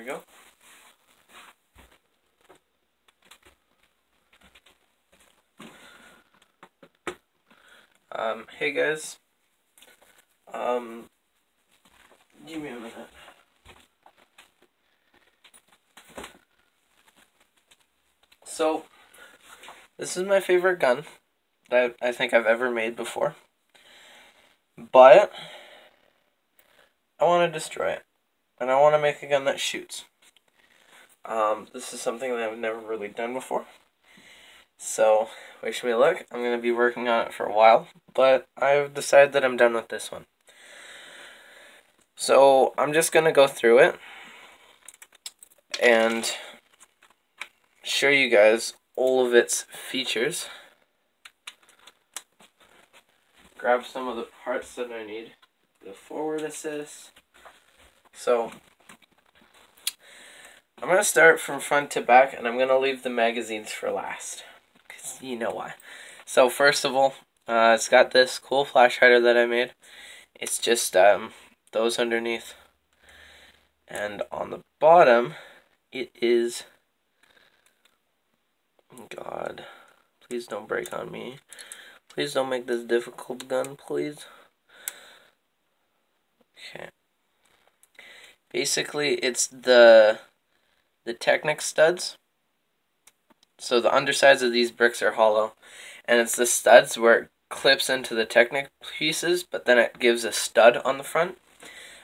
go. Hey guys. Give me a minute. So, this is my favorite gun that I think I've ever made before. But I want to destroy it. And I want to make a gun that shoots. This is something that I've never really done before. So, wish me luck. I'm going to be working on it for a while. But I've decided that I'm done with this one. So, I'm just going to go through it and show you guys all of its features. Grab some of the parts that I need. The forward assist. So, I'm going to start from front to back, and I'm going to leave the magazines for last. Because you know why. So, first of all, it's got this cool flash hider that I made. It's just those underneath. And on the bottom, it is... God, please don't break on me. Please don't make this difficult, gun, please. Okay. Basically, it's the Technic studs. So the undersides of these bricks are hollow. And it's the studs where it clips into the Technic pieces, but then it gives a stud on the front.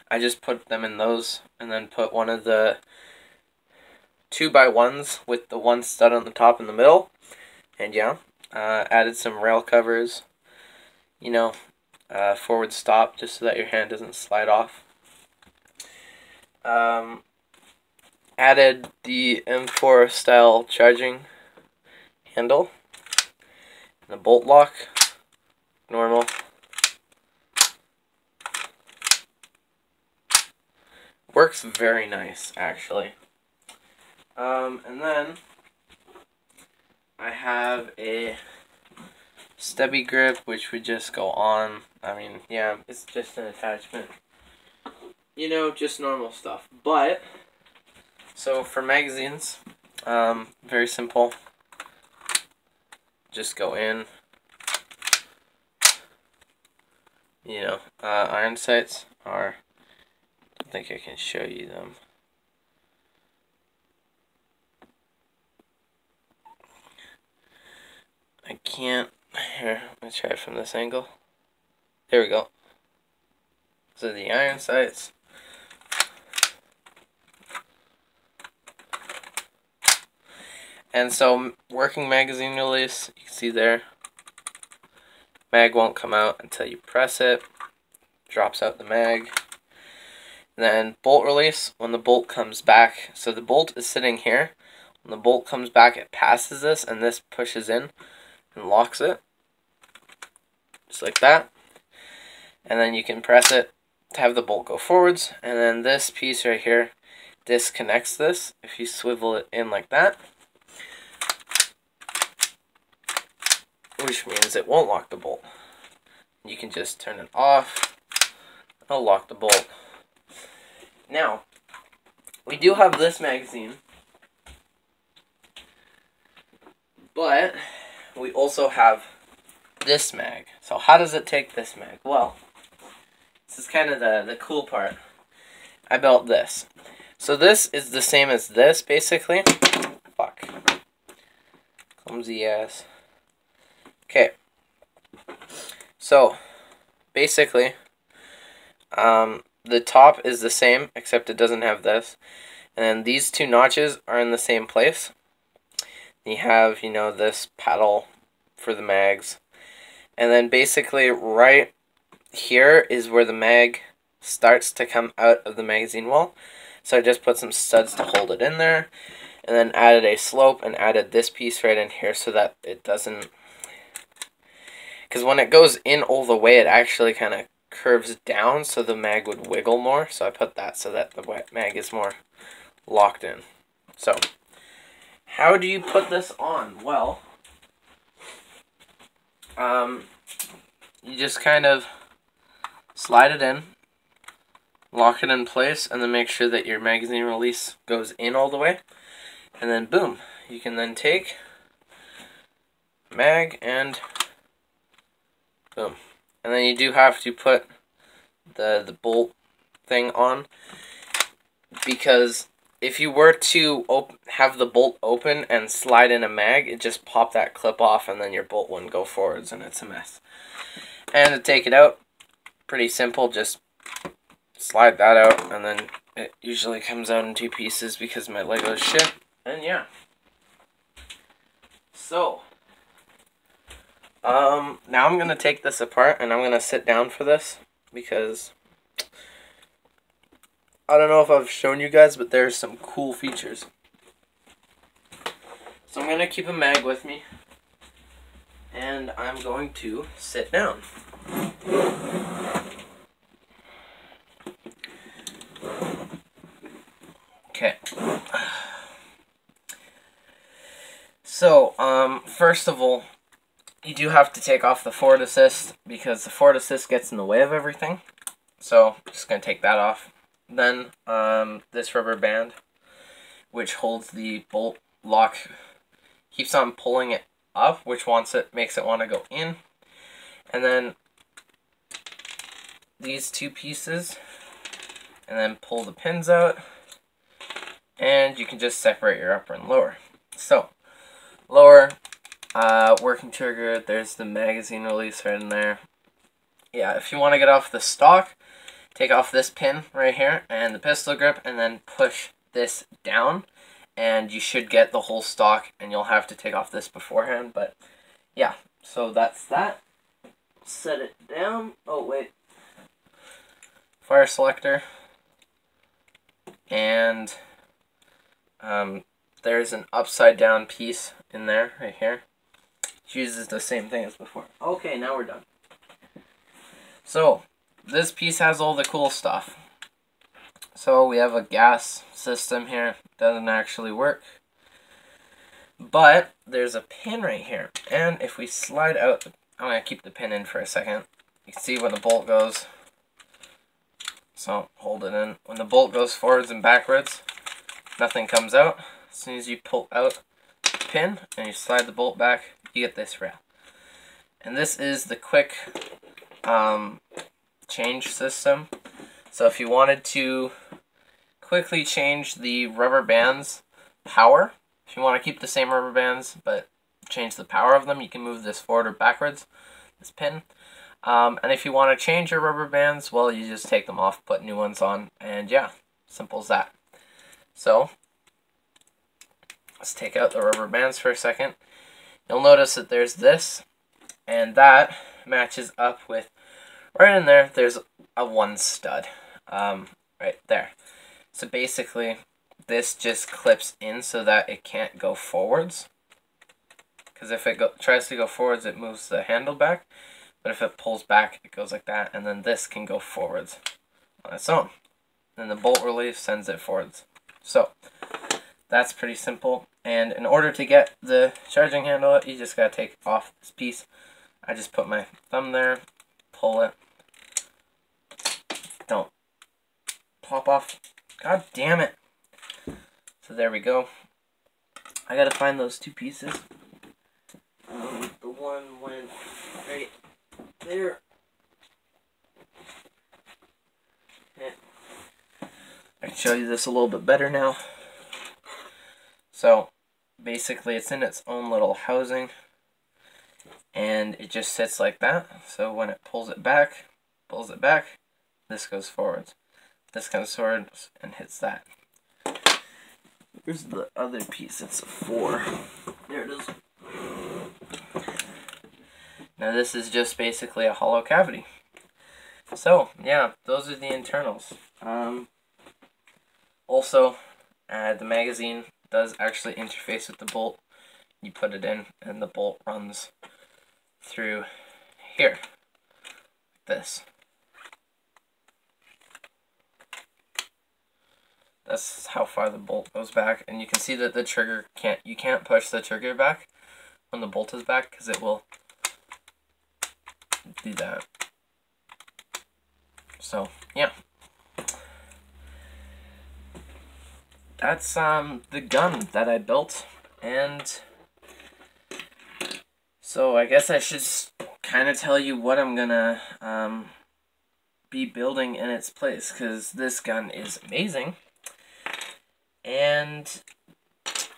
I just put them in those, and then put one of the 2x1s with the one stud on the top in the middle. And yeah, added some rail covers, you know, forward stop, just so that your hand doesn't slide off. Added the M4 style charging handle, and the bolt lock, normal. Works very nice, actually. And then I have a stubby grip, which would just go on. I mean, yeah, it's just an attachment. You know, just normal stuff. But, so for magazines, very simple. Just go in. You know, iron sights are, I think I can show you them. I can't. Here, let me try it from this angle. There we go. So the iron sights. And so, working magazine release, you can see there. Mag won't come out until you press it. Drops out the mag. And then bolt release, when the bolt comes back. So the bolt is sitting here. When the bolt comes back, it passes this, and this pushes in and locks it. Just like that. And then you can press it to have the bolt go forwards. And then this piece right here disconnects this if you swivel it in like that. Which means it won't lock the bolt. You can just turn it off. It'll lock the bolt. Now, we do have this magazine. But we also have this mag. So how does it take this mag? Well, this is kind of the cool part. I built this. So this is the same as this, basically. Fuck. Clumsy ass. Okay. So, basically, the top is the same, except it doesn't have this. And then these two notches are in the same place. You have, you know, this paddle for the mags. And then basically right here is where the mag starts to come out of the magazine wall. So I just put some studs to hold it in there. And then added a slope and added this piece right in here so that it doesn't... Because when it goes in all the way, it actually kind of curves down so the mag would wiggle more. So I put that so that the mag is more locked in. So, how do you put this on? Well, you just kind of slide it in lock it in place, and then make sure that your magazine release goes in all the way. And then boom, you can then take mag and boom. And then you do have to put the bolt thing on, because if you were to have the bolt open and slide in a mag, it just pop that clip off and then your bolt wouldn't go forwards and it's a mess. And to take it out, pretty simple, just slide that out and then it usually comes out in 2 pieces because my Lego is shit. And yeah. So, now I'm going to take this apart and I'm going to sit down for this because I don't know if I've shown you guys, but there's some cool features. So I'm going to keep a mag with me, and I'm going to sit down. Okay. So, first of all, you do have to take off the forward assist because the forward assist gets in the way of everything. So, just going to take that off. Then this rubber band, which holds the bolt lock, keeps on pulling it up, which makes it want to go in. And then these 2 pieces, and then pull the pins out, and you can just separate your upper and lower. So, lower, working trigger, there's the magazine release right in there. Yeah, if you want to get off the stock, take off this pin right here and the pistol grip, and then push this down, and you should get the whole stock, and you'll have to take off this beforehand. But yeah, so that's that. Set it down. Oh wait, fire selector, and there's an upside down piece in there right here. It uses the same thing as before. Okay, now we're done. So this piece has all the cool stuff. So we have a gas system here. Doesn't actually work. But there's a pin right here. And if we slide out, I'm going to keep the pin in for a second. You can see when the bolt goes. So hold it in. When the bolt goes forwards and backwards, nothing comes out. As soon as you pull out the pin and you slide the bolt back, you get this rail. And this is the quick change system. So if you wanted to quickly change the rubber bands power, if you want to keep the same rubber bands but change the power of them, you can move this forward or backwards, this pin. And if you want to change your rubber bands, well, you just take them off, put new ones on, and yeah, simple as that. So let's take out the rubber bands for a second. You'll notice that there's this, and that matches up with right in there. There's a 1 stud right there. So basically this just clips in so that it can't go forwards, because if it tries to go forwards, it moves the handle back, but if it pulls back, it goes like that, and then this can go forwards on its own. Then the bolt relief sends it forwards. So that's pretty simple. And in order to get the charging handle out, you just gotta take off this piece. I just put my thumb there, pull it. Don't pop off. God damn it. So there we go. I gotta find those 2 pieces. The one went right there. Yeah. I can show you this a little bit better now. So basically it's in its own little housing, and it just sits like that. So when it pulls it back, this goes forwards. This comes forwards and hits that. Here's the other piece. It's a 4. There it is. Now this is just basically a hollow cavity. So yeah, those are the internals. Also, the magazine does actually interface with the bolt. You put it in, and the bolt runs through here, like this. That's how far the bolt goes back, and you can see that the trigger you can't push the trigger back when the bolt is back, because it will do that. So yeah, that's the gun that I built, and so I guess I should kind of tell you what I'm gonna be building in its place, because this gun is amazing, and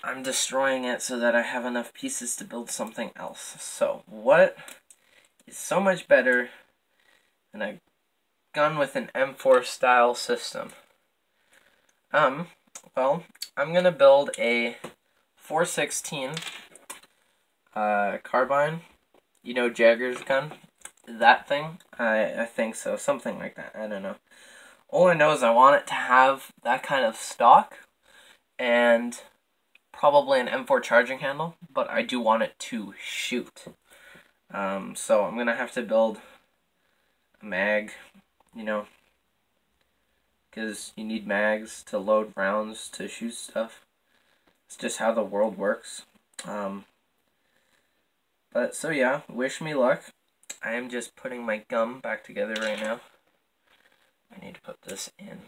I'm destroying it so that I have enough pieces to build something else. So what is so much better than a gun with an M4 style system? Well, I'm gonna build a 416 carbine. You know Jagger's gun? That thing? I think so. Something like that. I don't know. All I know is I want it to have that kind of stock and probably an M4 charging handle, but I do want it to shoot. So I'm gonna have to build a mag, you know, because you need mags to load rounds to shoot stuff. It's just how the world works. But so yeah, wish me luck. I am just putting my gum back together right now. I need to put this in.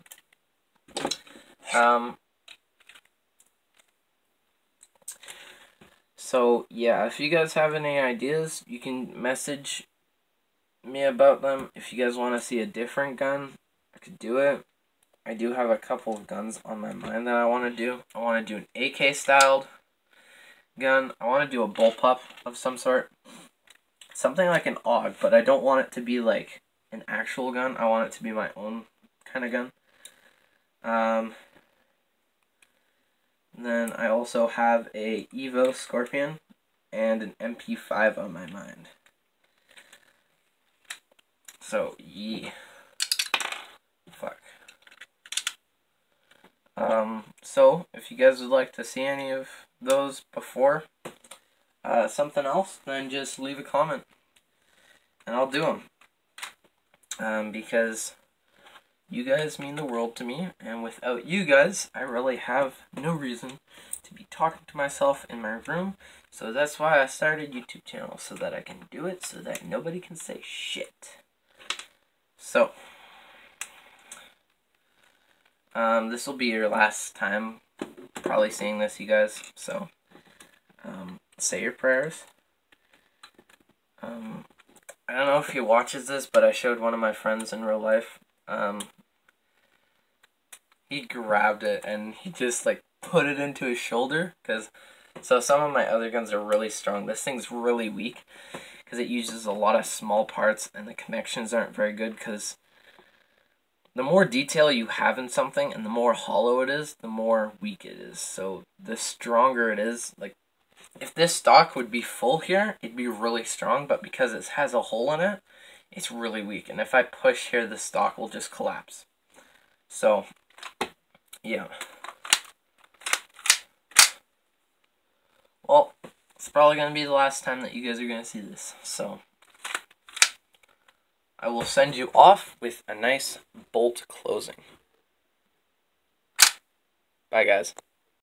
So yeah, if you guys have any ideas, you can message me about them. If you guys want to see a different gun, I could do it. I do have a couple of guns on my mind that I want to do. I want to do an AK styled gun. I want to do a bullpup of some sort. Something like an AUG, but I don't want it to be like an actual gun. I want it to be my own kind of gun. Then I also have a Evo Scorpion and an MP5 on my mind. So, yeah. Fuck. So, if you guys would like to see any of those before something else, then just leave a comment. And I'll do them. Because you guys mean the world to me, and without you guys, I really have no reason to be talking to myself in my room. So that's why I started a YouTube channel, so that I can do it, so that nobody can say shit. So, this will be your last time probably seeing this, you guys. So, say your prayers. I don't know if he watches this, but I showed one of my friends in real life. He grabbed it and he just like put it into his shoulder, so some of my other guns are really strong. This thing's really weak because it uses a lot of small parts and the connections aren't very good, because the more detail you have in something and the more hollow it is, the more weak it is. So the stronger it is, like if this stock would be full here, it'd be really strong, but because it has a hole in it, it's really weak. And if I push here, the stock will just collapse. So yeah. Well, it's probably going to be the last time that you guys are going to see this. So, I will send you off with a nice bolt closing. Bye, guys.